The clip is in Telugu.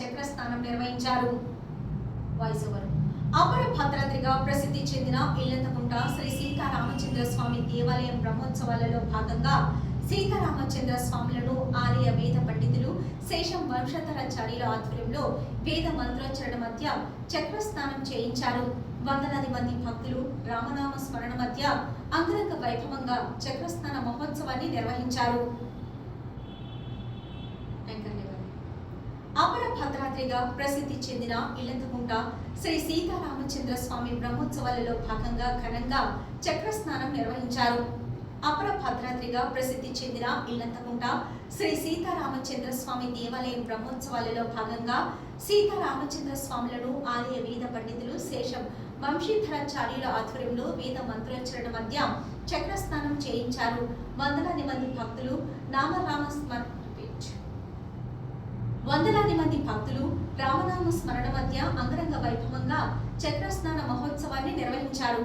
చక్రస్నానం నిర్వహించారు. అపర భద్రాద్రిగా ప్రసిద్ధి చెందిన ఇల్లంతకుంట శ్రీ సీతారామచంద్ర స్వామి దేవాలయం బ్రహ్మోత్సవాలలో భాగంగా సీతారామచంద్ర స్వాములను ఆలయ వేద పండితులు శేషం వంశధరాచార్యుల ఆధ్వర్యంలో వేద మంత్రోచ్చరణ మధ్య చక్రస్నానం చేయించారు. వందలాది మంది భక్తులు రామనామ స్మరణ మధ్య అంగరంగ వైభవంగా చక్రస్నాన మహోత్సవాన్ని నిర్వహించారు. అపర భద్రాద్రిగా ప్రసిద్ధి చెందిన ఇల్లంతకుంట శ్రీ సీతారామచంద్ర స్వామి బ్రహ్మోత్సవాలలో భాగంగా ఘనంగా చక్రస్నానం నిర్వహించారు. అపర భద్రాద్రిగా ప్రసిద్ధి చెందిన ఇల్లంతకుంట శ్రీ సీతారామచంద్ర స్వామి దేవాలయం బ్రహ్మోత్సవాలలో భాగంగా సీతారామచంద్ర స్వాములను ఆలయ వేద పండితులు శేషం వంశీధరాచార్యుల ఆధ్వర్యంలో వేద మంత్రోచ్చరణ మధ్య చక్రస్నానం చేయించారు. వందలాది మంది భక్తులు రామనామ స్మరణ మధ్య అంగరంగ వైభవంగా చక్రస్నాన మహోత్సవాన్ని నిర్వహించారు.